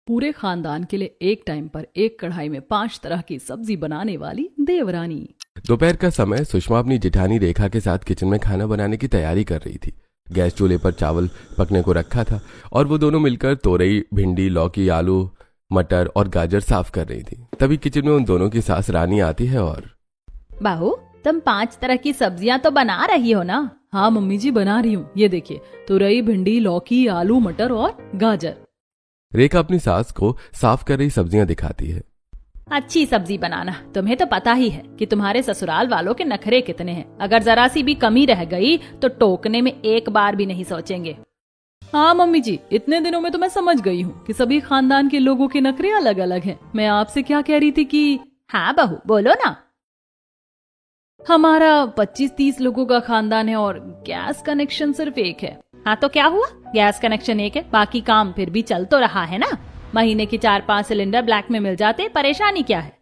पूरे खानदान के लिए एक टाइम पर एक कढ़ाई में 5 तरह की सब्जी बनाने वाली देवरानी। दोपहर का समय सुषमा अपनी जेठानी रेखा के साथ किचन में खाना बनाने की तैयारी कर रही थी। गैस चूल्हे पर चावल पकने को रखा था और वो दोनों मिलकर तोरई, भिंडी, लौकी, आलू, मटर और गाजर साफ कर रही थी। तभी किचन में उन दोनों की सास रानी आती है और बहू, तुम 5 तरह की सब्जियां तो बना रही हो ना? हाँ मम्मी जी, बना रही हूँ। ये देखिए, तुरई, भिंडी, लौकी, आलू, मटर और गाजर। रेखा अपनी सास को साफ कर रही सब्जियां दिखाती है। अच्छी सब्जी बनाना। तुम्हें तो पता ही है कि तुम्हारे ससुराल वालों के नखरे कितने हैं। अगर जरा सी भी कमी रह गई तो टोकने में एक बार भी नहीं सोचेंगे। हाँ मम्मी जी, इतने दिनों में तो मैं समझ गई हूँ कि सभी खानदान के लोगों के नखरे अलग अलग हैं। मैं आपसे क्या कह रही थी कि हाँ बहू, बोलो ना। हमारा 25-30 लोगों का खानदान है और गैस कनेक्शन सिर्फ एक है। हाँ तो क्या हुआ? गैस कनेक्शन एक है, बाकी काम फिर भी चल तो रहा है ना। महीने की 4-5 सिलेंडर ब्लैक में मिल जाते, परेशानी क्या है?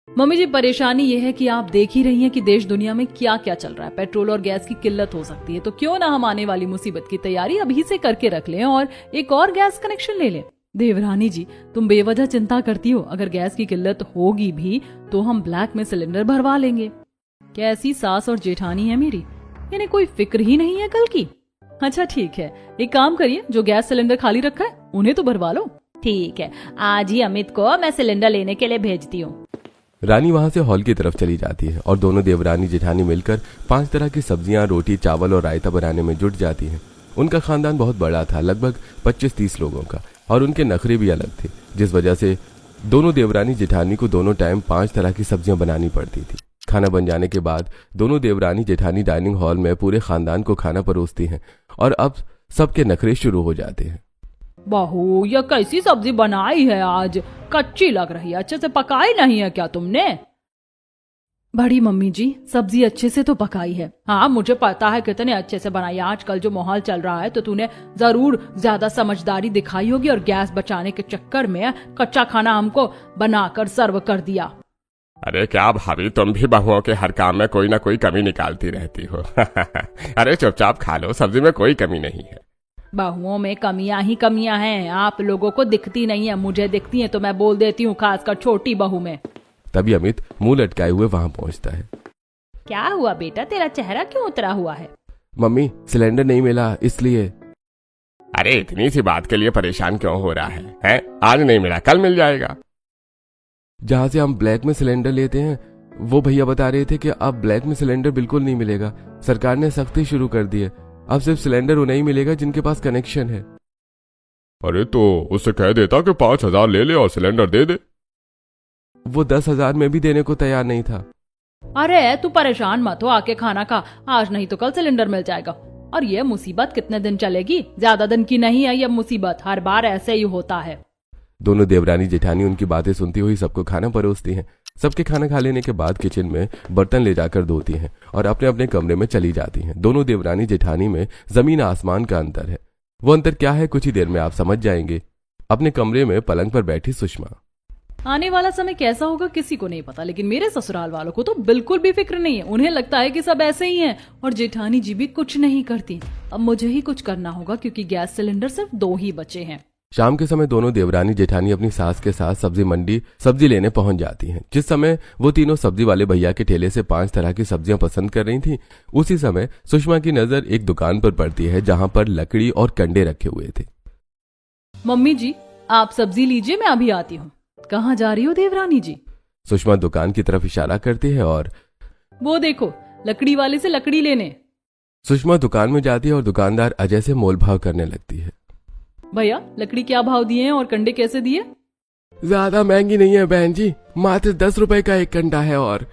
मम्मी जी, परेशानी ये है कि आप देख ही रही हैं कि देश दुनिया में क्या क्या चल रहा है। पेट्रोल और गैस की किल्लत हो सकती है, तो क्यों ना हम आने वाली मुसीबत की तैयारी अभी से करके रख लें और एक और गैस कनेक्शन ले लें। देवरानी जी, तुम बेवजह चिंता करती हो। अगर गैस की किल्लत होगी भी तो हम ब्लैक में सिलेंडर भरवा लेंगे। कैसी सास और जेठानी है मेरी, इन्हें कोई फिक्र ही नहीं है कल की। अच्छा ठीक है, एक काम करिए, जो गैस सिलेंडर खाली रखा है उन्हें तो भरवा लो। ठीक है, आज ही अमित को मैं सिलेंडर लेने के लिए भेजती हूँ। रानी वहां से हॉल की तरफ चली जाती है और दोनों देवरानी जेठानी मिलकर 5 तरह की सब्जियां, रोटी, चावल और रायता बनाने में जुट जाती हैं। उनका खानदान बहुत बड़ा था, लगभग 25-30 लोगों का, और उनके नखरे भी अलग थे, जिस वजह से दोनों देवरानी जेठानी को दोनों टाइम 5 तरह की सब्जियां बनानी पड़ती थी। खाना बन जाने के बाद दोनों देवरानी जेठानी डाइनिंग हॉल में पूरे खानदान को खाना परोसती हैं और अब सबके नखरे शुरू हो जाते हैं। बहू, ये कैसी सब्जी बनाई है आज? कच्ची लग रही है, अच्छे से पकाई नहीं है क्या तुमने? बड़ी मम्मी जी, सब्जी अच्छे से तो पकाई है। हाँ, मुझे पता है कितने अच्छे से बनाई। आजकल जो माहौल चल रहा है तो तूने जरूर ज्यादा समझदारी दिखाई होगी और गैस बचाने के चक्कर में कच्चा खाना हमको बनाकर सर्व कर दिया। अरे क्या भाभी, तुम भी बहुओं के हर काम में कोई ना कोई कमी निकालती रहती हो। अरे चुपचाप खा लो, सब्जी में कोई कमी नहीं है। बहुओं में कमियां ही कमियां हैं, आप लोगों को दिखती नहीं है, मुझे दिखती है तो मैं बोल देती हूँ, खासकर छोटी बहू में। तभी अमित मुंह लटकाए हुए वहां पहुंचता है। क्या हुआ बेटा, तेरा चेहरा क्यों उतरा हुआ है? मम्मी, सिलेंडर नहीं मिला इसलिए। अरे इतनी सी बात के लिए परेशान क्यों हो रहा है? आज नहीं मिला, कल मिल जाएगा। जहां से हम ब्लैक में सिलेंडर लेते हैं वो भैया बता रहे थे कि अब ब्लैक में सिलेंडर बिल्कुल नहीं मिलेगा। सरकार ने सख्ती शुरू कर दी है, अब सिर्फ सिलेंडर उन्हें ही मिलेगा जिनके पास कनेक्शन है। अरे तो उससे कह देता कि 5,000 ले ले और सिलेंडर दे दे। वो 10,000 में भी देने को तैयार नहीं था। अरे तू परेशान मत हो, आके खाना खा, आज नहीं तो कल सिलेंडर मिल जाएगा। और ये मुसीबत कितने दिन चलेगी? ज्यादा दिन की नहीं है ये मुसीबत, हर बार ऐसे ही होता है। दोनों देवरानी जेठानी उनकी बातें सुनती हुई सबको खाना परोसती हैं। सबके खाना खा लेने के बाद किचन में बर्तन ले जाकर धोती हैं और अपने अपने कमरे में चली जाती हैं। दोनों देवरानी जेठानी में जमीन आसमान का अंतर है। वो अंतर क्या है, कुछ ही देर में आप समझ जाएंगे। अपने कमरे में पलंग पर बैठी सुषमा। आने वाला समय कैसा होगा किसी को नहीं पता, लेकिन मेरे ससुराल वालों को तो बिल्कुल भी फिक्र नहीं है। उन्हें लगता है कि सब ऐसे ही हैं और जेठानी जी भी कुछ नहीं करती। अब मुझे ही कुछ करना होगा क्योंकि गैस सिलेंडर सिर्फ 2 ही बचे हैं। शाम के समय दोनों देवरानी जेठानी अपनी सास के साथ सब्जी मंडी सब्जी लेने पहुंच जाती हैं। जिस समय वो तीनों सब्जी वाले भैया के ठेले से 5 तरह की सब्जियां पसंद कर रही थी, उसी समय सुषमा की नजर एक दुकान पर पड़ती है जहां पर लकड़ी और कंडे रखे हुए थे। मम्मी जी, आप सब्जी लीजिए, मैं अभी आती हूँ। कहाँ जा रही हो देवरानी जी? सुषमा दुकान की तरफ इशारा करती है और वो देखो, लकड़ी वाले से लकड़ी लेने। सुषमा दुकान में जाती है और दुकानदार अजय से मोल भाव करने लगती है। भैया, लकड़ी क्या भाव दिए हैं और कंडे कैसे दिए? ज्यादा महंगी नहीं है बहन जी, मात्र 10 रुपए का एक कंडा है। और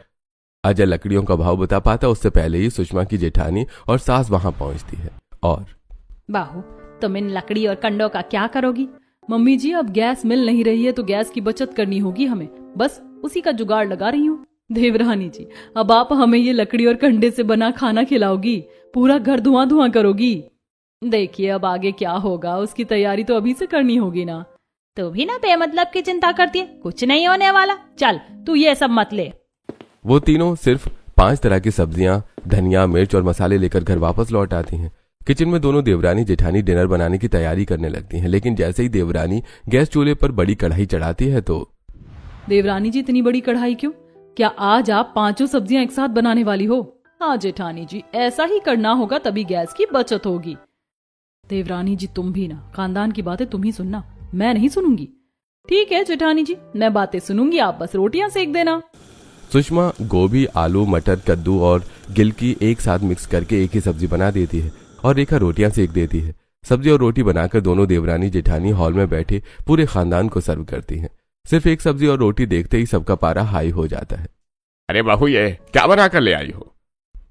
अजय लकड़ियों का भाव बता पाता उससे पहले ही सुषमा की जेठानी और सास वहां पहुंचती है। और बाहू, तुम इन लकड़ी और कंडों का क्या करोगी? मम्मी जी, अब गैस मिल नहीं रही है तो गैस की बचत करनी होगी हमें, बस उसी का जुगाड़ लगा रही हूँ। देवरानी जी, अब आप हमें ये लकड़ी और कंडे से बना खाना खिलाओगी, पूरा घर धुआं धुआं करोगी। देखिए अब आगे क्या होगा, उसकी तैयारी तो अभी से करनी होगी ना। तू भी ना बेमतलब की चिंता करती है, कुछ नहीं होने वाला, चल तू ये सब मत ले। वो तीनों सिर्फ 5 तरह की सब्जियां, धनिया, मिर्च और मसाले लेकर घर वापस लौट आती हैं। किचन में दोनों देवरानी जेठानी डिनर बनाने की तैयारी करने लगती हैं, लेकिन जैसे ही देवरानी गैस चूल्हे पर बड़ी कढ़ाई चढ़ाती है तो देवरानी जी इतनी बड़ी कढ़ाई क्यों? क्या आज आप 5 सब्जियां एक साथ बनाने वाली हो? हाँ जेठानी जी, ऐसा ही करना होगा, तभी गैस की बचत होगी। देवरानी जी तुम भी ना, खानदान की बातें तुम ही सुनना, मैं नहीं सुनूंगी। ठीक है जेठानी जी, मैं बातें सुनूंगी, आप बस रोटियां सेक देना। सुषमा गोभी, आलू, मटर, कद्दू और गिलकी एक साथ मिक्स करके एक ही सब्जी बना देती है और रेखा रोटियां सेक देती है। सब्जी और रोटी बनाकर दोनों देवरानी जेठानी हॉल में बैठे पूरे खानदान को सर्व करती हैं। सिर्फ एक सब्जी और रोटी देखते ही सबका पारा हाई हो जाता है। अरे बहू, ये क्या बना कर ले आई हो?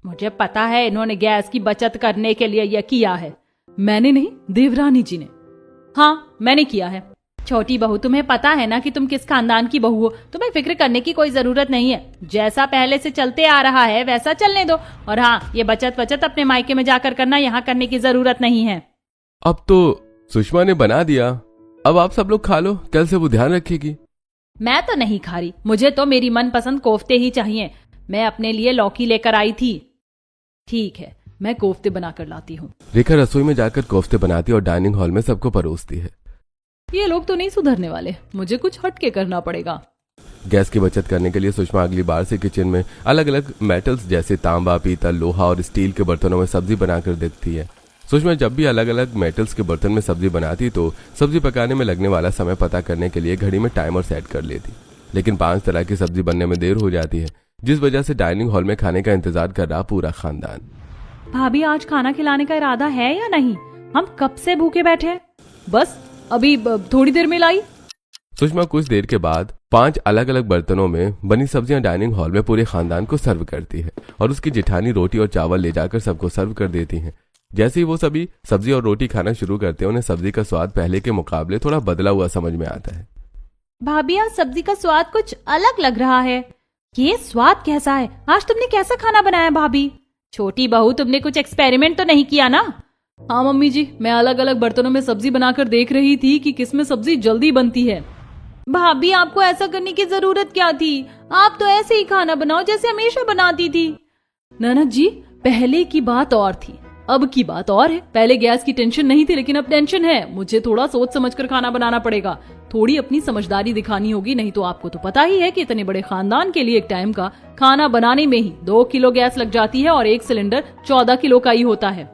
मुझे पता है इन्होंने गैस की बचत करने के लिए यह किया है। मैंने नहीं, देवरानी जी ने। हाँ, मैंने किया है। छोटी बहू, तुम्हें पता है ना कि तुम किस खानदान की बहू हो, तुम्हें फिक्र करने की कोई जरूरत नहीं है। जैसा पहले से चलते आ रहा है वैसा चलने दो। और हाँ, ये बचत अपने मायके में जाकर करना, यहाँ करने की जरूरत नहीं है। अब तो सुषमा ने बना दिया, अब आप सब लोग खा लो, कल से वो ध्यान रखेगी। मैं तो नहीं खा रही, मुझे तो मेरी मनपसंद कोफ्ते ही चाहिए। मैं अपने लिए लौकी लेकर आई थी। ठीक है, मैं कोफ्ते बनाकर लाती हूँ। रेखा रसोई में जाकर कोफ्ते बनाती और डाइनिंग हॉल में सबको परोसती है। ये लोग तो नहीं सुधरने वाले, मुझे कुछ हटके करना पड़ेगा। गैस की बचत करने के लिए सुषमा अगली बार से किचन में अलग अलग मेटल्स जैसे तांबा, पीतल, लोहा और स्टील के बर्तनों में सब्जी बनाकर देखती है। सुषमा जब भी अलग अलग मेटल्स के बर्तन में सब्जी बनाती तो सब्जी पकाने में लगने वाला समय पता करने के लिए घड़ी में टाइमर सेट कर लेती, लेकिन 5 तरह की सब्जी बनने में देर हो जाती है, जिस वजह से डाइनिंग हॉल में खाने का इंतजार कर रहा पूरा खानदान। भाभी, आज खाना खिलाने का इरादा है या नहीं? हम कब से भूखे बैठे हैं। बस अभी थोड़ी देर में लाई। सुषमा कुछ देर के बाद 5 अलग अलग बर्तनों में बनी सब्जियां डाइनिंग हॉल में पूरे खानदान को सर्व करती है और उसकी जेठानी रोटी और चावल ले जाकर सबको सर्व कर देती हैं। जैसे ही वो सभी सब्जी और रोटी खाना शुरू करते हैं, उन्हें सब्जी का स्वाद पहले के मुकाबले थोड़ा बदला हुआ समझ में आता है। भाभी, आज सब्जी का स्वाद कुछ अलग लग रहा है। ये स्वाद कैसा है? आज तुमने कैसा खाना बनाया भाभी? छोटी बहू, तुमने कुछ एक्सपेरिमेंट तो नहीं किया ना? हाँ मम्मी जी, मैं अलग अलग बर्तनों में सब्जी बनाकर देख रही थी कि किसमें सब्जी जल्दी बनती है। भाभी, आपको ऐसा करने की जरूरत क्या थी? आप तो ऐसे ही खाना बनाओ जैसे हमेशा बनाती थी। ननद जी, पहले की बात और थी, अब की बात और है। पहले गैस की टेंशन नहीं थी, लेकिन अब टेंशन है। मुझे थोड़ा सोच समझकर खाना बनाना पड़ेगा, थोड़ी अपनी समझदारी दिखानी होगी। नहीं तो आपको तो पता ही है कि इतने बड़े खानदान के लिए एक टाइम का खाना बनाने में ही 2 किलो गैस लग जाती है और 1 सिलेंडर 14 किलो का ही होता है।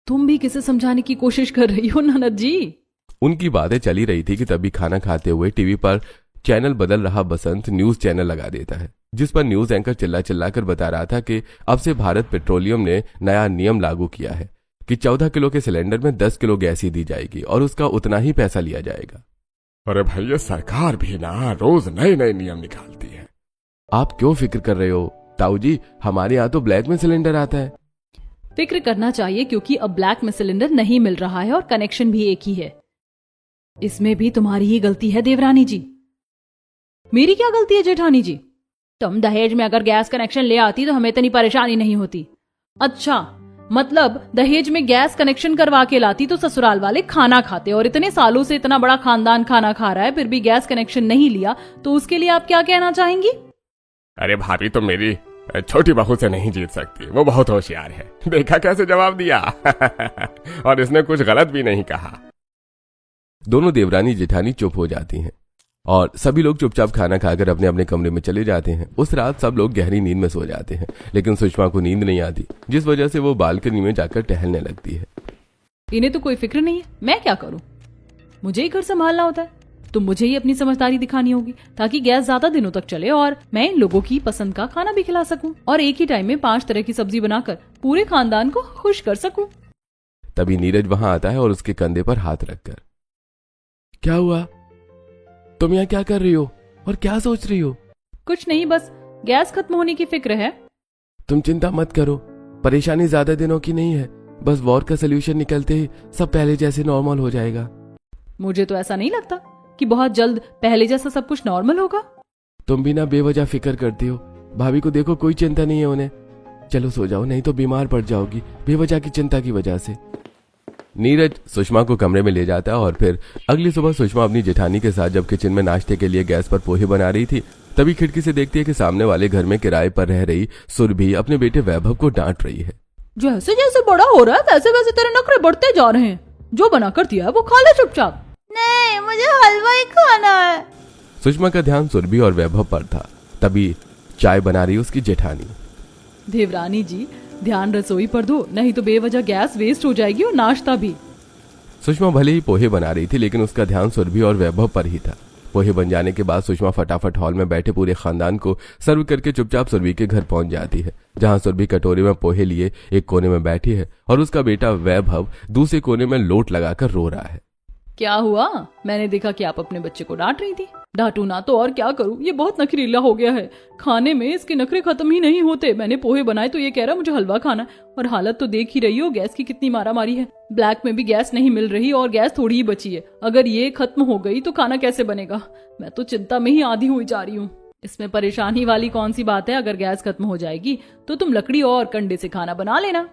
तुम भी किसे समझाने की कोशिश कर रही हो ननद जी? उनकी बातें चली रही थी कि तभी खाना खाते हुए टीवी पर चैनल बदल रहा बसंत न्यूज चैनल लगा देता है, जिस पर न्यूज एंकर चिल्ला कर बता रहा था कि अब से भारत पेट्रोलियम ने नया नियम लागू किया है कि 14 किलो के सिलेंडर में 10 किलो गैस ही दी जाएगी और उसका उतना ही पैसा लिया जाएगा। अरे भाई, ये सरकार भी ना रोज नए नए नियम निकालती है। आप क्यों फिक्र कर रहे हो ताऊ जी, हमारे यहाँ तो ब्लैक में सिलेंडर आता है। फिक्र करना चाहिए, क्योंकि अब ब्लैक में सिलेंडर नहीं मिल रहा है और कनेक्शन भी एक ही है। इसमें भी तुम्हारी ही गलती है देवरानी जी। मेरी क्या गलती है जेठानी जी? तुम दहेज में अगर गैस कनेक्शन ले आती तो हमें इतनी परेशानी नहीं होती। अच्छा, मतलब दहेज में गैस कनेक्शन करवा के लाती तो ससुराल वाले खाना खाते, और इतने सालों से इतना बड़ा खानदान खाना खा रहा है फिर भी गैस कनेक्शन नहीं लिया, तो उसके लिए आप क्या कहना चाहेंगी? अरे भाभी, तो मेरी छोटी बहू से नहीं जीत सकती, वो बहुत होशियार है। देखा कैसे जवाब दिया। और इसने कुछ गलत भी नहीं कहा। दोनों देवरानी जेठानी चुप हो जाती हैं और सभी लोग चुपचाप खाना खाकर अपने अपने कमरे में चले जाते हैं। उस रात सब लोग गहरी नींद में सो जाते हैं, लेकिन सुषमा को नींद नहीं आती, जिस वजह से वो बालकनी में जाकर टहलने लगती है। इन्हें तो कोई फिक्र नहीं है, मैं क्या करूं? मुझे ही घर संभालना होता है, तो मुझे ही अपनी समझदारी दिखानी होगी ताकि गैस ज्यादा दिनों तक चले और मैं इन लोगों की पसंद का खाना भी खिला सकूं और एक ही टाइम में 5 तरह की सब्जी बनाकर पूरे खानदान को खुश कर सकूं। तभी नीरज वहां आता है और उसके कंधे पर हाथ रखकर, क्या हुआ? तुम यहाँ क्या कर रही हो और क्या सोच रही हो? कुछ नहीं, बस गैस खत्म होने की फिक्र है। तुम चिंता मत करो, परेशानी ज्यादा दिनों की नहीं है, बस वॉर का सोल्यूशन निकलते ही सब पहले जैसे नॉर्मल हो जाएगा। मुझे तो ऐसा नहीं लगता कि बहुत जल्द पहले जैसा सब कुछ नॉर्मल होगा। तुम भी ना बेवजह फिक्र करती हो। भाभी को देखो, कोई चिंता नहीं है उन्हें। चलो सो जाओ, नहीं तो बीमार पड़ जाओगी बेवजह की चिंता की वजह से। नीरज सुषमा को कमरे में ले जाता है और फिर अगली सुबह सुषमा अपनी जेठानी के साथ जब किचन में नाश्ते के लिए गैस पर पोहे बना रही थी, तभी खिड़की से देखती है कि सामने वाले घर में किराए पर रह रही सुरभि अपने बेटे वैभव को डांट रही है। जैसे जैसे बड़ा हो रहा है वैसे वैसे तेरे नखरे बढ़ते जा रहे हैं। जो बना कर दिया है वो खा ले चुपचाप। नहीं, मुझे हलवा ही खाना है। सुषमा का ध्यान सुरभि और वैभव पर था। तभी चाय बना रही उसकी जेठानी। देवरानी जी, ध्यान रसोई पर दो, नहीं तो बेवजह गैस वेस्ट हो जाएगी और नाश्ता भी। सुषमा भले ही पोहे बना रही थी, लेकिन उसका ध्यान सुरभि और वैभव पर ही था। पोहे बन जाने के बाद सुषमा फटाफट हॉल में बैठे पूरे खानदान को सर्व करके चुपचाप सुरभि के घर पहुंच जाती है, जहां सुरभि कटोरे में पोहे लिए एक कोने में बैठी है और उसका बेटा वैभव दूसरे कोने में लोट लगाकर रो रहा है। क्या हुआ? मैंने देखा कि आप अपने बच्चे को डांट रही थी। डांटू ना तो और क्या करूं, ये बहुत नखरीला हो गया है। खाने में इसके नखरे खत्म ही नहीं होते। मैंने पोहे बनाए तो ये कह रहा मुझे हलवा खाना है। और हालत तो देख ही रही हो, गैस की कितनी मारामारी है। ब्लैक में भी गैस नहीं मिल रही और गैस थोड़ी ही बची है। अगर ये खत्म हो गई तो खाना कैसे बनेगा? मैं तो चिंता में ही आधी हुई जा रही हूँ। इसमें परेशानी वाली कौन सी बात है? अगर गैस खत्म हो जाएगी तो तुम लकड़ी और कंडे से खाना बना लेना।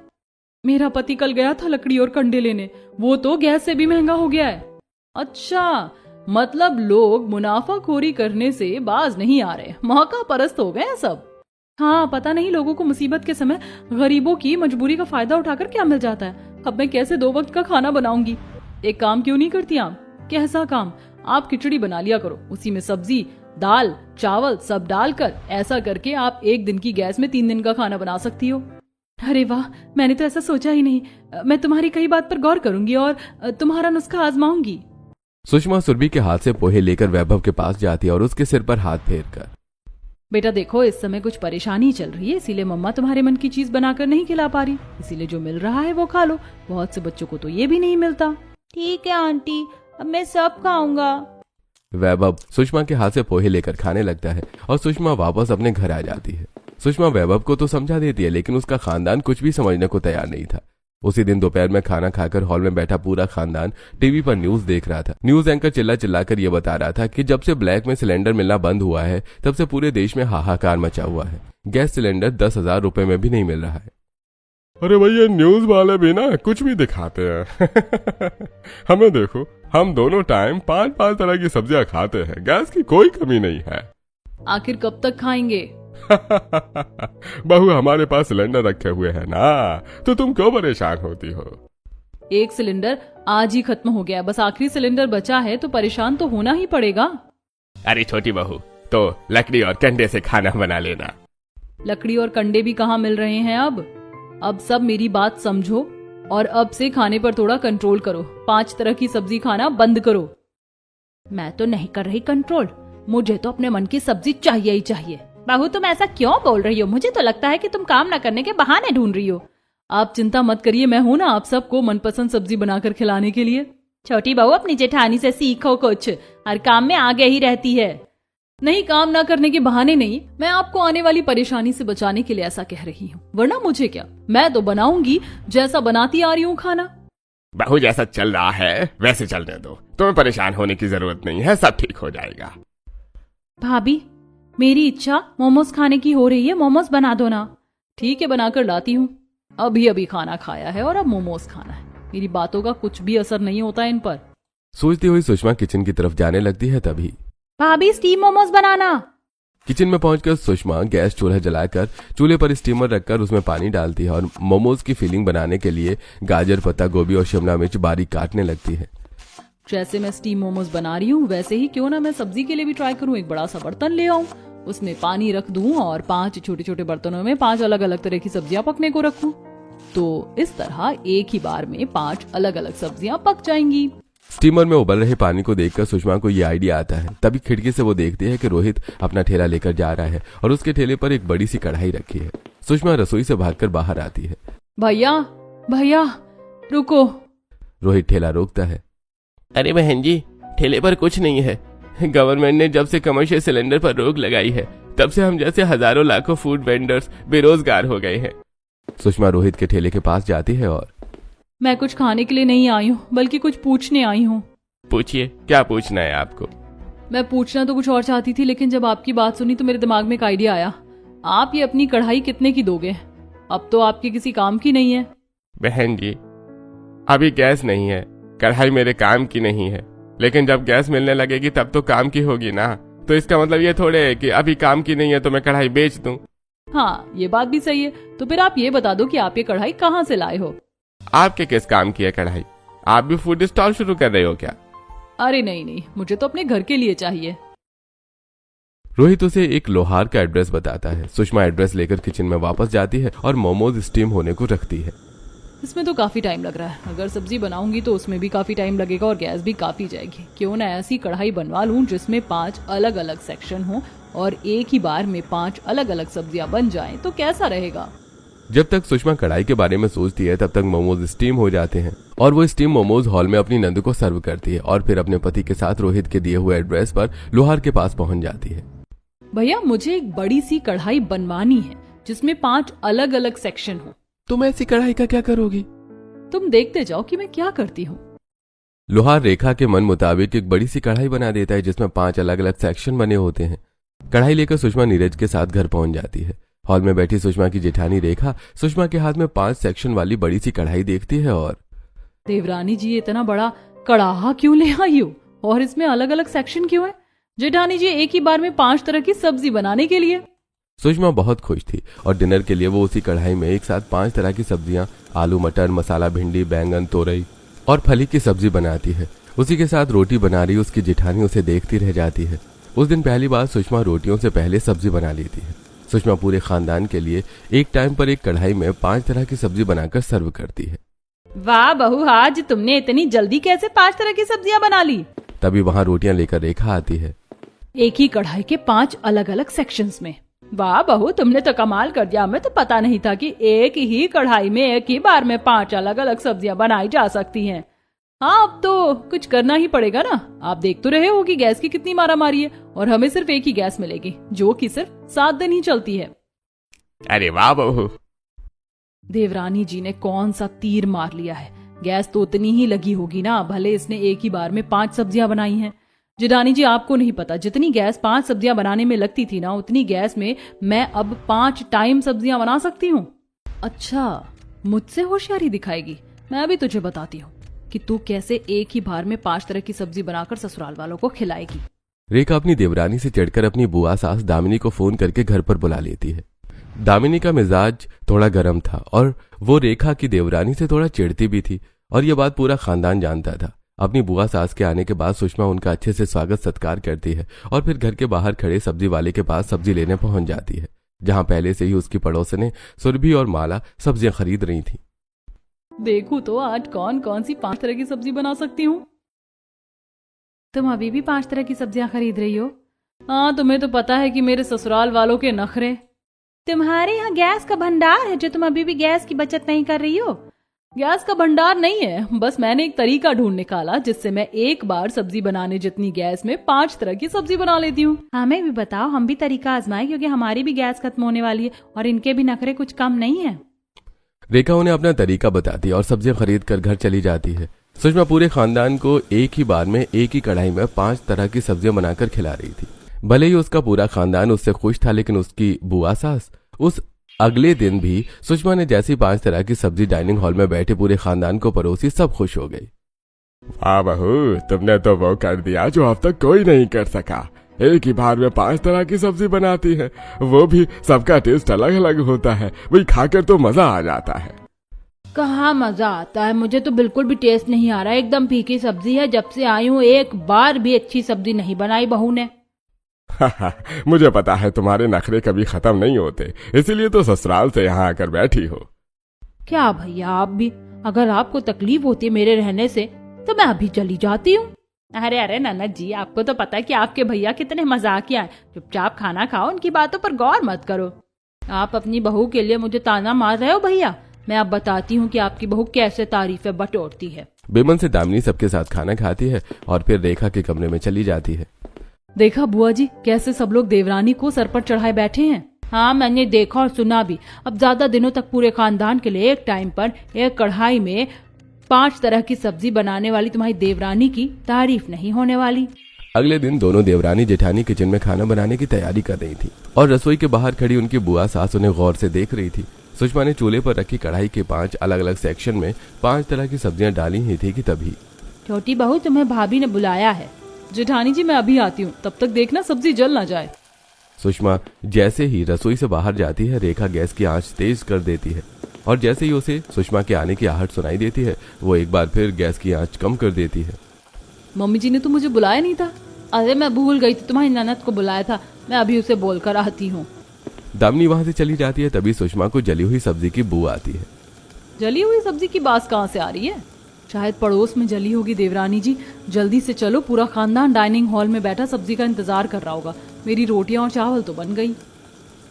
मेरा पति कल गया था लकड़ी और कंडे लेने, वो तो गैस से भी महंगा हो गया है। अच्छा, मतलब लोग मुनाफाखोरी करने से बाज नहीं आ रहे, मौका परस्त हो गए सब। हाँ, पता नहीं लोगों को मुसीबत के समय गरीबों की मजबूरी का फायदा उठाकर क्या मिल जाता है। अब मैं कैसे 2 वक्त का खाना बनाऊंगी? एक काम क्यों नहीं करती आप? कैसा काम? आप खिचड़ी बना लिया करो, उसी में सब्जी, दाल, चावल सब डालकर। ऐसा करके आप एक दिन की गैस में 3 दिन का खाना बना सकती हो। अरे वाह, मैंने तो ऐसा सोचा ही नहीं। मैं तुम्हारी कई बात पर गौर करूंगी और तुम्हारा नुस्खा आजमाऊंगी। सुषमा सुरभि के हाथ से पोहे लेकर वैभव के पास जाती है और उसके सिर पर हाथ फेरकर, बेटा देखो, इस समय कुछ परेशानी चल रही है, इसीलिए मम्मा तुम्हारे मन की चीज बनाकर नहीं खिला पा रही। इसीलिए जो मिल रहा है वो खा लो। बहुत से बच्चों को तो ये भी नहीं मिलता। ठीक है आंटी, अब मैं सब खाऊंगा। वैभव सुषमा के हाथ से पोहे लेकर खाने लगता है और सुषमा वापस अपने घर आ जाती है। सुषमा वैभव को तो समझा देती है, लेकिन उसका खानदान कुछ भी समझने को तैयार नहीं था। उसी दिन दोपहर में खाना खाकर हॉल में बैठा पूरा खानदान टीवी पर न्यूज देख रहा था। न्यूज एंकर चिल्लाकर ये बता रहा था कि जब से ब्लैक में सिलेंडर मिलना बंद हुआ है तब से पूरे देश में हाहाकार मचा हुआ है। गैस सिलेंडर 10,000 रुपए में भी नहीं मिल रहा है। अरे भैया, न्यूज वाले भी ना कुछ भी दिखाते हैं। हमें देखो, हम दोनों टाइम 5-5 तरह की सब्जियां खाते हैं, गैस की कोई कमी नहीं है। आखिर कब तक खाएंगे? बहू, हमारे पास सिलेंडर रखे हुए हैं ना, तो तुम क्यों परेशान होती हो? एक सिलेंडर आज ही खत्म हो गया, बस आखिरी सिलेंडर बचा है, तो परेशान तो होना ही पड़ेगा। अरे छोटी बहू, तो लकड़ी और कंडे से खाना बना लेना। लकड़ी और कंडे भी कहाँ मिल रहे हैं अब सब मेरी बात समझो और अब से खाने पर थोड़ा कंट्रोल करो। 5 तरह की सब्जी खाना बंद करो। मैं तो नहीं कर रही कंट्रोल, मुझे तो अपने मन की सब्जी चाहिए ही चाहिए। बहू, तुम ऐसा क्यों बोल रही हो? मुझे तो लगता है कि तुम काम न करने के बहाने ढूंढ रही हो। आप चिंता मत करिए, मैं हूं ना आप सबको मनपसंद सब्जी बनाकर खिलाने के लिए। छोटी बहू, अपनी जेठानी से सीखो कुछ, हर काम में आगे ही रहती है। नहीं, काम ना करने के बहाने नहीं, मैं आपको आने वाली परेशानी से बचाने के लिए ऐसा कह रही हूँ, वरना मुझे क्या, मैं तो बनाऊंगी जैसा बनाती आ रही हूँ खाना। बहू, जैसा चल रहा है वैसे चलने दो, तुम्हें परेशान होने की जरूरत नहीं है, सब ठीक हो जाएगा। भाभी, मेरी इच्छा मोमोज खाने की हो रही है, मोमोज बना दो ना। ठीक है, बनाकर लाती हूँ। अभी खाना खाया है और अब मोमोज खाना है। मेरी बातों का कुछ भी असर नहीं होता इन पर। सोचती हुई सुषमा किचन की तरफ जाने लगती है। तभी भाभी, स्टीम मोमोज बनाना। किचन में पहुंचकर सुषमा गैस चूल्हा जलाकर चूल्हे पर स्टीमर रखकर उसमें पानी डालती है और मोमोज की फीलिंग बनाने के लिए गाजर, पत्ता गोभी और शिमला मिर्च बारीक काटने लगती है। जैसे मैं स्टीम मोमोज बना रही हूँ वैसे ही क्यों ना मैं सब्जी के लिए भी ट्राई करूँ। एक बड़ा सा बर्तन ले आऊं, उसमें पानी रख दूं और 5 छोटे छोटे बर्तनों में 5 अलग अलग तरह की सब्जियां पकने को रखूं। तो इस तरह एक ही बार में 5 अलग अलग सब्जियां पक जाएंगी। स्टीमर में उबल रहे पानी को देखकर सुषमा को ये आइडिया आता है। तभी खिड़की से वो देखती है कि रोहित अपना ठेला लेकर जा रहा है और उसके ठेले पर एक बड़ी सी कढ़ाई रखी है। सुषमा रसोई से भागकर बाहर आती है। भैया रुको। रोहित ठेला रोकता है। अरे बहन जी, ठेले पर कुछ नहीं है। गवर्नमेंट ने जब से कमर्शियल सिलेंडर पर रोक लगाई है तब से हम जैसे हजारों लाखों फूड वेंडर्स बेरोजगार हो गए हैं। सुषमा रोहित के ठेले के पास जाती है और मैं कुछ खाने के लिए नहीं आई हूँ, बल्कि कुछ पूछने आई हूँ। पूछिए, क्या पूछना है आपको? मैं पूछना तो कुछ और चाहती थी, लेकिन जब आपकी बात सुनी तो मेरे दिमाग में एक आइडिया आया। आप ये अपनी कढ़ाई कितने की दोगे? अब तो आपके किसी काम की नहीं है। बहन जी, अभी गैस नहीं है, कढ़ाई मेरे काम की नहीं है, लेकिन जब गैस मिलने लगेगी तब तो काम की होगी ना। तो इसका मतलब ये थोड़े है कि अभी काम की नहीं है तो मैं कढ़ाई बेच दूं। हाँ, ये बात भी सही है। तो फिर आप ये बता दो कि आप ये कढ़ाई कहाँ से लाए हो? आपके किस काम की है कढ़ाई? आप भी फूड स्टॉल शुरू कर रहे हो क्या? अरे नहीं, मुझे तो अपने घर के लिए चाहिए। रोहित उसे एक लोहार का एड्रेस बताता है। सुषमा एड्रेस लेकर किचन में वापस जाती है और मोमोज स्टीम होने को रखती है। इसमें तो काफी टाइम लग रहा है। अगर सब्जी बनाऊंगी तो उसमें भी काफी टाइम लगेगा और गैस भी काफी जाएगी। क्यों ना ऐसी कढ़ाई बनवा लूं जिसमें 5 अलग अलग सेक्शन हो और एक ही बार में 5 अलग अलग सब्जियां बन जाएं, तो कैसा रहेगा? जब तक सुषमा कढ़ाई के बारे में सोचती है तब तक मोमोज स्टीम हो जाते हैं और वो स्टीम मोमोज हॉल में अपनी नंद को सर्व करती है और फिर अपने पति के साथ रोहित के दिए हुए एड्रेस पर लोहार के पास पहुंच जाती है। भैया, मुझे एक बड़ी सी कढ़ाई बनवानी है जिसमें 5 अलग अलग सेक्शन हो। तुम ऐसी कढ़ाई का क्या करोगी? तुम देखते जाओ कि मैं क्या करती हूँ। लोहार रेखा के मन मुताबिक एक बड़ी सी कढ़ाई बना देता है जिसमें 5 अलग अलग सेक्शन बने होते हैं। कढ़ाई लेकर सुषमा नीरज के साथ घर पहुंच जाती है। हॉल में बैठी सुषमा की जेठानी रेखा सुषमा के हाथ में 5 सेक्शन वाली बड़ी सी कढ़ाई देखती है और देवरानी जी, इतना बड़ा कढ़ाहा क्यों ले आई हो और इसमें अलग अलग सेक्शन क्यों है? जेठानी जी, एक ही बार में 5 तरह की सब्जी बनाने के लिए। सुषमा बहुत खुश थी और डिनर के लिए वो उसी कढ़ाई में एक साथ 5 तरह की सब्जियां, आलू मटर, मसाला भिंडी, बैंगन, तोरई और फली की सब्जी बनाती है। उसी के साथ रोटी बना रही उसकी जेठानी उसे देखती रह जाती है। उस दिन पहली बार सुषमा रोटियों से पहले सब्जी बना लेती है। सुषमा पूरे खानदान के लिए एक टाइम पर एक कढ़ाई में 5 तरह की सब्जी बनाकर सर्व करती है। वाह बहू, आज तुमने इतनी जल्दी कैसे 5 तरह की सब्जियां बना ली? तभी वहां रोटियां लेकर रेखा आती है। एक ही कढ़ाई के 5 अलग अलग सेक्शंस में। वाह बहू, तुमने तो कमाल कर दिया। हमें तो पता नहीं था कि एक ही कढ़ाई में एक ही बार में 5 अलग अलग सब्जियां बनाई जा सकती हैं। हाँ, अब तो कुछ करना ही पड़ेगा ना। आप देख तो रहे हो कि गैस की कितनी मारामारी है और हमें सिर्फ एक ही गैस मिलेगी जो कि सिर्फ 7 दिन ही चलती है। अरे वाह बहू, देवरानी जी ने कौन सा तीर मार लिया है। गैस तो उतनी ही लगी होगी ना, भले इसने एक ही बार में 5 सब्जियां बनाई हैं। जेठानी जी, आपको नहीं पता, जितनी गैस 5 सब्जियां बनाने में लगती थी ना, उतनी गैस में मैं अब 5 टाइम सब्जियां बना सकती हूँ। अच्छा, मुझसे होशियारी दिखाएगी। मैं अभी तुझे बताती हूँ कि तू कैसे एक ही बार में 5 तरह की सब्जी बनाकर ससुराल वालों को खिलाएगी। रेखा अपनी देवरानी से चिढ़कर अपनी बुआ सास दामिनी को फोन करके घर पर बुला लेती है। दामिनी का मिजाज थोड़ा गर्म था और वो रेखा की देवरानी से थोड़ा चिढ़ती भी थी और ये बात पूरा खानदान जानता था। अपनी बुआ सास के आने के बाद सुषमा उनका अच्छे से स्वागत सत्कार करती है और फिर घर के बाहर खड़े सब्जी वाले के पास सब्जी लेने पहुंच जाती है, जहां पहले से ही उसकी पड़ोसने सुरभि और माला सब्जियां खरीद रही थी। देखूं तो आज कौन कौन सी 5 तरह की सब्जी बना सकती हूँ। तुम अभी भी 5 तरह की सब्जियां खरीद रही हो? हाँ, तुम्हें तो पता है कि मेरे ससुराल वालों के नखरे। तुम्हारे यहाँ गैस का भंडार है जो तुम अभी भी गैस की बचत नहीं कर रही हो? गैस का भंडार नहीं है, बस मैंने एक तरीका ढूंढ निकाला जिससे मैं एक बार सब्जी बनाने जितनी गैस में 5 तरह की सब्जी बना लेती हूँ। हमें भी बताओ, हम भी तरीका आजमाएं, क्योंकि हमारी भी गैस खत्म होने वाली है और इनके भी नखरे कुछ कम नहीं है। रेखा उन्हें अपना तरीका बताती है और सब्जियां खरीद कर घर चली जाती है। सुषमा पूरे खानदान को एक ही बार में एक ही कढ़ाई में 5 तरह की सब्जियां बनाकर खिला रही थी। भले ही उसका पूरा खानदान उससे खुश था, लेकिन उसकी बुआ सास उस अगले दिन भी सुषमा ने जैसी 5 तरह की सब्जी डाइनिंग हॉल में बैठे पूरे खानदान को परोसी, सब खुश हो गई। वाह बहू, तुमने तो वो कर दिया जो अब तक कोई नहीं कर सका। एक ही बार में 5 तरह की सब्जी बनाती है, वो भी सबका टेस्ट अलग अलग होता है। वही खाकर तो मजा आ जाता है। कहाँ मजा आता है, मुझे तो बिल्कुल भी टेस्ट नहीं आ रहा है। एकदम फीकी सब्जी है। जब से आई हूँ एक बार भी अच्छी सब्जी नहीं बनाई बहू ने। मुझे पता है तुम्हारे नखरे कभी खत्म नहीं होते, इसीलिए तो ससुराल से यहाँ आकर बैठी हो। क्या भैया, आप भी, अगर आपको तकलीफ होती है मेरे रहने से तो मैं अभी चली जाती हूँ। अरे अरे ननद जी, आपको तो पता है कि आपके भैया कितने मजाकिया हैं। चुपचाप खाना खाओ, उनकी बातों पर गौर मत करो। आप अपनी बहू के लिए मुझे ताना मार रहे हो भैया? मैं अब बताती हूँ कि आपकी बहू कैसे तारीफें बटोरती है। बेमन से दामिनी सबके साथ खाना खाती है और फिर रेखा के कमरे में चली जाती है। देखा बुआ जी, कैसे सब लोग देवरानी को सर पर चढ़ाए बैठे हैं। हाँ, मैंने देखा और सुना भी। अब ज्यादा दिनों तक पूरे खानदान के लिए एक टाइम पर एक कढ़ाई में 5 तरह की सब्जी बनाने वाली तुम्हारी देवरानी की तारीफ नहीं होने वाली। अगले दिन दोनों देवरानी जेठानी किचन में खाना बनाने की तैयारी कर रही थी और रसोई के बाहर खड़ी उनकी बुआ सास उन्हें गौर से देख रही थी। सुषमा ने चूल्हे पर रखी कढ़ाई के 5 अलग अलग सेक्शन में 5 तरह की सब्जियां डाली ही थी कि तभी छोटी बहू, तुम्हें भाभी ने बुलाया है। जेठानी जी, मैं अभी आती हूँ, तब तक देखना सब्जी जल ना जाए। सुषमा जैसे ही रसोई से बाहर जाती है, रेखा गैस की आंच तेज कर देती है और जैसे ही उसे सुषमा के आने की आहट सुनाई देती है, वो एक बार फिर गैस की आंच कम कर देती है। मम्मी जी ने तो मुझे बुलाया नहीं था। अरे मैं भूल गई थी, तुम्हारी ननद को बुलाया था, मैं अभी उसे बोलकर आती हूँ। दामिनी वहां से चली जाती है। तभी सुषमा को जली हुई सब्जी की बू आती है। जली हुई सब्जी की बात कहाँ से आ रही है? शायद पड़ोस में जली होगी। देवरानी जी जल्दी से चलो, पूरा खानदान डाइनिंग हॉल में बैठा सब्जी का इंतजार कर रहा होगा। मेरी रोटियां और चावल तो बन गई।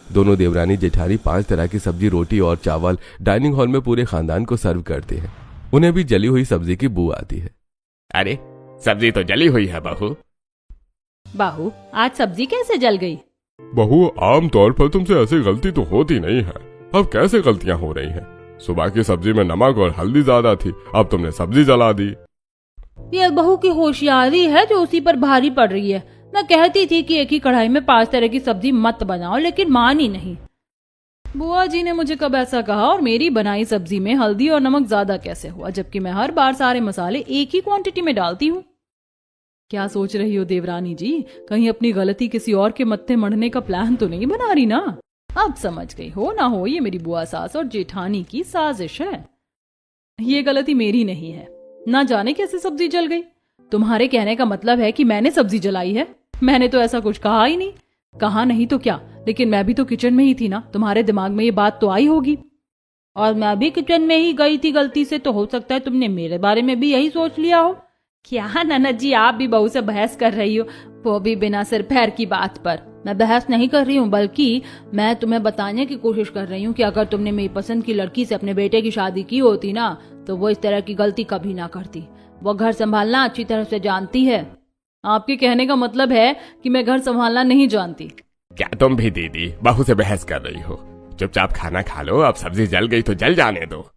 दोनों देवरानी जेठानी 5 तरह की सब्जी, रोटी और चावल डाइनिंग हॉल में पूरे खानदान को सर्व करते हैं। उन्हें भी जली हुई सब्जी की बू आती है। अरे सब्जी तो जली हुई है बहू। बहू आज सब्जी कैसे जल गई? बहू, आमतौर पर तुमसे ऐसी गलती तो होती नहीं है, अब कैसे गलतियां हो रही हैं? सुबह की सब्जी में नमक और हल्दी ज्यादा थी, अब तुमने सब्जी जला दी। ये बहू की होशियारी है जो उसी पर भारी पड़ रही है। मैं कहती थी कि एक ही कढ़ाई में 5 तरह की सब्जी मत बनाओ, लेकिन मानी नहीं। बुआ जी ने मुझे कब ऐसा कहा? और मेरी बनाई सब्जी में हल्दी और नमक ज्यादा कैसे हुआ, जबकि मैं हर बार सारे मसाले एक ही क्वांटिटी में डालती हूँ। क्या सोच रही हो देवरानी जी? कहीं अपनी गलती किसी और के मत्थे मढ़ने का प्लान तो नहीं बना रही ना? अब समझ गई, हो ना हो ये मेरी बुआ सास और जेठानी की साजिश है। ये गलती मेरी नहीं है। ना जाने कैसे सब्जी जल गई। तुम्हारे कहने का मतलब है कि मैंने सब्जी जलाई है? मैंने तो ऐसा कुछ कहा ही नहीं। कहा नहीं तो क्या, लेकिन मैं भी तो किचन में ही थी ना। तुम्हारे दिमाग में ये बात तो आई होगी। और मैं भी किचन में ही गई थी गलती से, तो हो सकता है तुमने मेरे बारे में भी यही सोच लिया हो। क्या ननद जी, आप भी बहू से बहस कर रही हो, वो भी बिना सिर पैर की बात पर। मैं बहस नहीं कर रही हूँ, बल्कि मैं तुम्हें बताने की कोशिश कर रही हूँ कि अगर तुमने मेरी पसंद की लड़की से अपने बेटे की शादी की होती ना, तो वो इस तरह की गलती कभी ना करती। वो घर संभालना अच्छी तरह से जानती है। आपके कहने का मतलब है कि मैं घर संभालना नहीं जानती? क्या तुम भी दीदी बहू से बहस कर रही हो? चुपचाप खाना खा लो, अब सब्जी जल गई तो जल जाने दो।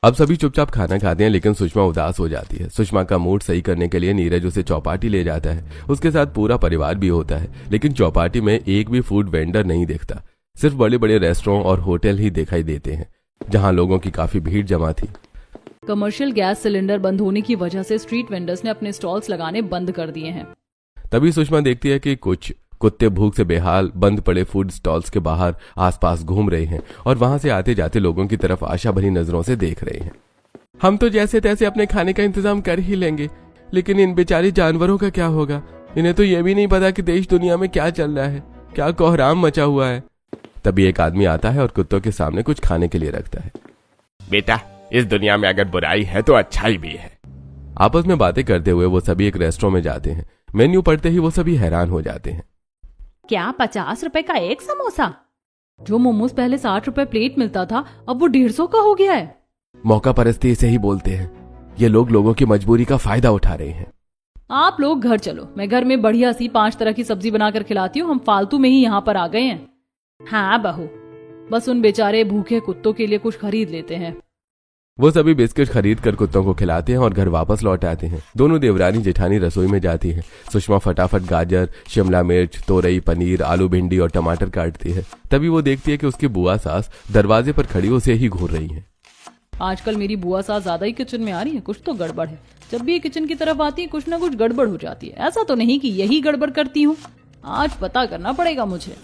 अब सभी चुपचाप खाना खाते हैं, लेकिन सुषमा उदास हो जाती है। सुषमा का मूड सही करने के लिए नीरज उसे चौपाटी ले जाता है। उसके साथ पूरा परिवार भी होता है, लेकिन चौपाटी में एक भी फूड वेंडर नहीं दिखता। सिर्फ बड़े बड़े रेस्टोरेंट और होटल ही दिखाई देते हैं, जहां लोगों की काफी भीड़ जमा थी। कमर्शियल गैस सिलेंडर बंद होने की वजह से स्ट्रीट वेंडर्स ने अपने स्टॉल्स लगाने बंद कर दिए हैं। तभी सुषमा देखती है कि कुछ कुत्ते भूख से बेहाल बंद पड़े फूड स्टॉल्स के बाहर आसपास घूम रहे हैं और वहां से आते जाते लोगों की तरफ आशा भरी नजरों से देख रहे हैं। हम तो जैसे तैसे अपने खाने का इंतजाम कर ही लेंगे, लेकिन इन बेचारे जानवरों का क्या होगा? इन्हें तो ये भी नहीं पता कि देश दुनिया में क्या चल रहा है, क्या कोहराम मचा हुआ है। तभी एक आदमी आता है और कुत्तों के सामने कुछ खाने के लिए रखता है। बेटा, इस दुनिया में अगर बुराई है तो अच्छाई भी है। आपस में बातें करते हुए वो सभी एक रेस्टोरेंट में जाते हैं। मेन्यू पढ़ते ही वो सभी हैरान हो जाते हैं। क्या 50 रुपए का एक समोसा? जो मोमोज पहले 60 रुपए प्लेट मिलता था, अब वो 150 का हो गया है। मौका परस्ती इसे ही बोलते हैं। ये लोग लोगों की मजबूरी का फायदा उठा रहे हैं। आप लोग घर चलो, मैं घर में बढ़िया सी 5 तरह की सब्जी बनाकर खिलाती हूँ। हम फालतू में ही यहाँ पर आ गए हैं। हाँ बहू, बस उन बेचारे भूखे कुत्तों के लिए कुछ खरीद लेते हैं। वो सभी बिस्किट खरीद कर कुत्तों को खिलाते हैं और घर वापस लौट आते हैं। दोनों देवरानी जेठानी रसोई में जाती है। सुषमा फटाफट गाजर, शिमला मिर्च, तोरई, पनीर, आलू, भिंडी और टमाटर काटती है। तभी वो देखती है कि उसकी बुआ सास दरवाजे पर खड़ी उसे ही घूर रही है। आजकल मेरी बुआ सास ज्यादा ही किचन में आ रही है। कुछ तो गड़बड़ है। जब भी ये किचन की तरफ आती है, कुछ ना कुछ गड़बड़ हो जाती है। ऐसा तो नहीं कि यही गड़बड़ करती हूँ। आज पता करना पड़ेगा मुझे।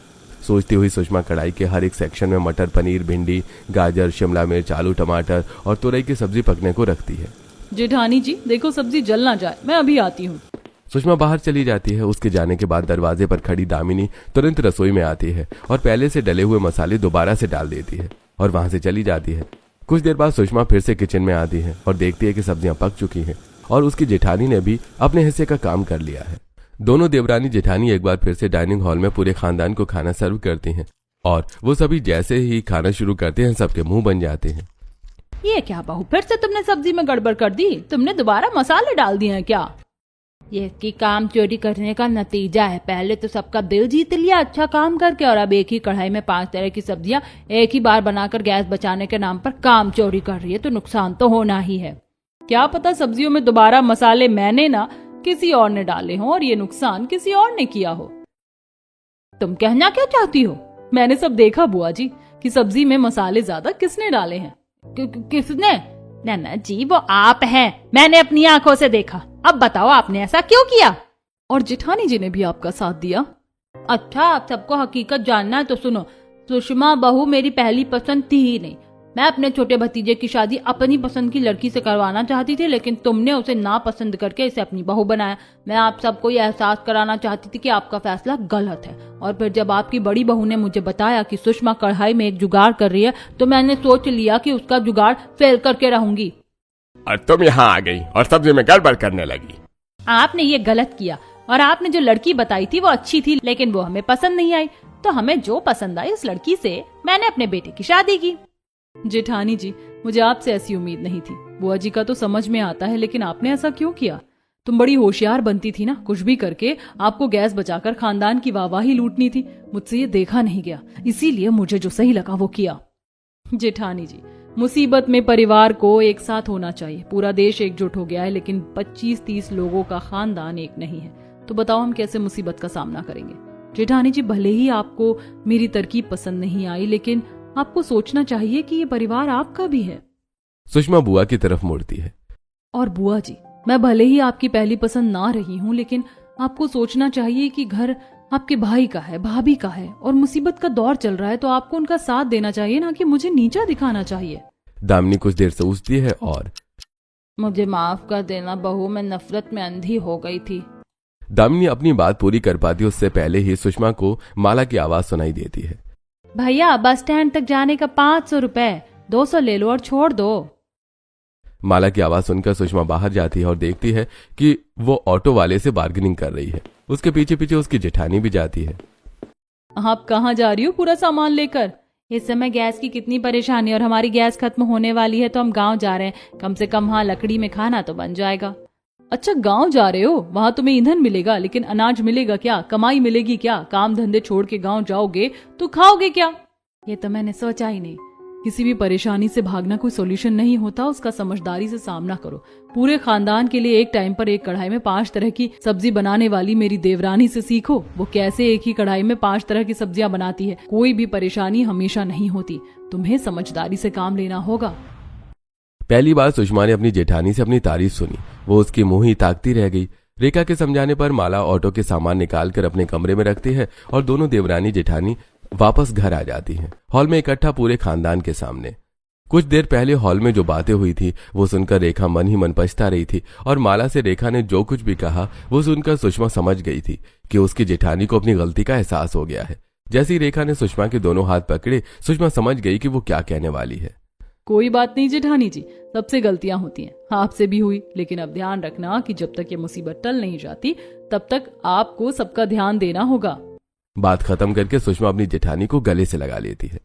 सोचती हुई सुषमा कढ़ाई के हर एक सेक्शन में मटर, पनीर, भिंडी, गाजर, शिमला मिर्च, आलू, टमाटर और तुरई की सब्जी पकने को रखती है। जेठानी जी देखो, सब्जी जल ना जाए, मैं अभी आती हूँ। सुषमा बाहर चली जाती है। उसके जाने के बाद दरवाजे पर खड़ी दामिनी तुरंत रसोई में आती है और पहले से डले हुए मसाले दोबारा से डाल देती है और वहां से चली जाती है। कुछ देर बाद सुषमा फिर से किचन में आती है और देखती है कि सब्जियां पक चुकी हैं और उसकी जेठानी ने भी अपने हिस्से का काम कर लिया है। दोनों देवरानी जेठानी एक बार फिर से डाइनिंग हॉल में पूरे खानदान को खाना सर्व करती हैं और वो सभी जैसे ही खाना शुरू करते हैं, सबके मुंह बन जाते हैं। ये क्या बहू, फिर से तुमने सब्जी में गड़बड़ कर दी? तुमने दोबारा मसाले डाल दिए हैं क्या? ये की काम चोरी करने का नतीजा है। पहले तो सबका दिल जीत लिया अच्छा काम करके, और अब एक ही कढ़ाई में 5 तरह की सब्जियां एक ही बार बनाकर गैस बचाने के नाम पर काम चोरी कर रही है। तो नुकसान तो होना ही है। क्या पता सब्जियों में दोबारा मसाले मैंने ना किसी और ने डाले हों और ये नुकसान किसी और ने किया हो। तुम कहना क्या चाहती हो? मैंने सब देखा बुआ जी कि सब्जी में मसाले ज्यादा किसने डाले हैं। किसने? नैना जी, वो आप हैं। मैंने अपनी आंखों से देखा। अब बताओ आपने ऐसा क्यों किया? और जेठानी जी ने भी आपका साथ दिया। अच्छा, आप सबको हकीकत जानना है तो सुनो, सुषमा बहू मेरी पहली पसंद थी ही नहीं। मैं अपने छोटे भतीजे की शादी अपनी पसंद की लड़की से करवाना चाहती थी, लेकिन तुमने उसे नापसंद करके इसे अपनी बहू बनाया। मैं आप सबको ये एहसास कराना चाहती थी कि आपका फैसला गलत है। और फिर जब आपकी बड़ी बहू ने मुझे बताया कि सुषमा कढ़ाई में एक जुगाड़ कर रही है, तो मैंने सोच लिया कि उसका जुगाड़ फेल करके रहूंगी। और तुम यहाँ आ गई और सब्जी में गड़बड़ करने लगी। आपने ये गलत किया, और आपने जो लड़की बताई थी वो अच्छी थी, लेकिन वो हमें पसंद नहीं आई। तो हमें जो पसंद आई उस लड़की से मैंने अपने बेटे की शादी की। जेठानी जी, मुझे आपसे ऐसी उम्मीद नहीं थी। बुआ जी का तो समझ में आता है, लेकिन आपने ऐसा क्यों किया? तुम बड़ी होशियार बनती थी ना, कुछ भी करके आपको गैस बचाकर खानदान की वाहवाही लूटनी थी। मुझसे ये देखा नहीं गया, इसीलिए मुझे जो सही लगा वो किया। जेठानी जी, मुसीबत में परिवार को एक साथ होना चाहिए। पूरा देश एकजुट हो गया है, लेकिन 25-30 लोगों का खानदान एक नहीं है। तो बताओ हम कैसे मुसीबत का सामना करेंगे? जेठानी जी, भले ही आपको मेरी तरकीब पसंद नहीं आई, लेकिन आपको सोचना चाहिए कि ये परिवार आपका भी है। सुषमा बुआ की तरफ मुड़ती है। और बुआ जी, मैं भले ही आपकी पहली पसंद ना रही हूँ, लेकिन आपको सोचना चाहिए कि घर आपके भाई का है, भाभी का है, और मुसीबत का दौर चल रहा है, तो आपको उनका साथ देना चाहिए, ना कि मुझे नीचा दिखाना चाहिए। दामिनी कुछ देर सोचती है और मुझे माफ कर देना बहू, मैं नफरत में अंधी हो गई थी। दामिनी अपनी बात पूरी कर पाती उससे पहले ही सुषमा को माला की आवाज सुनाई देती है। भैया, बस स्टैंड तक जाने का 500 रुपए, 200 ले लो और छोड़ दो। माला की आवाज सुनकर सुषमा बाहर जाती है और देखती है कि वो ऑटो वाले से बार्गेनिंग कर रही है। उसके पीछे पीछे उसकी जेठानी भी जाती है। आप कहाँ जा रही हो पूरा सामान लेकर? इस समय गैस की कितनी परेशानी, और हमारी गैस खत्म होने वाली है, तो हम गांव जा रहे हैं। कम से कम हाँ, लकड़ी में खाना तो बन जाएगा। अच्छा, गांव जा रहे हो? वहां तुम्हें ईंधन मिलेगा, लेकिन अनाज मिलेगा क्या? कमाई मिलेगी क्या? काम धंधे छोड़ के गांव जाओगे तो खाओगे क्या? ये तो मैंने सोचा ही नहीं। किसी भी परेशानी से भागना कोई सॉल्यूशन नहीं होता, उसका समझदारी से सामना करो। पूरे खानदान के लिए एक टाइम पर एक कढ़ाई में 5 तरह की सब्जी बनाने वाली मेरी देवरानी से सीखो। वो कैसे एक ही कढ़ाई में 5 तरह की सब्जियां बनाती है। कोई भी परेशानी हमेशा नहीं होती, तुम्हें समझदारी से काम लेना होगा। पहली बार सुषमा ने अपनी जेठानी से अपनी तारीफ सुनी। वो उसकी मुंह ही ताकती रह गई। रेखा के समझाने पर माला ऑटो के सामान निकालकर अपने कमरे में रखती है और दोनों देवरानी जेठानी वापस घर आ जाती हैं, हॉल में इकट्ठा पूरे खानदान के सामने। कुछ देर पहले हॉल में जो बातें हुई थी वो सुनकर रेखा मन ही मन पछता रही थी, और माला से रेखा ने जो कुछ भी कहा वो सुनकर सुषमा समझ गई थी कि उसकी जेठानी को अपनी गलती का एहसास हो गया है। जैसे ही रेखा ने सुषमा के दोनों हाथ पकड़े, सुषमा समझ गई कि वो क्या कहने वाली है। कोई बात नहीं जेठानी जी, सबसे गलतियां होती हैं, आपसे भी हुई, लेकिन अब ध्यान रखना कि जब तक ये मुसीबत टल नहीं जाती तब तक आपको सबका ध्यान देना होगा। बात खत्म करके सुषमा अपनी जेठानी को गले से लगा लेती है।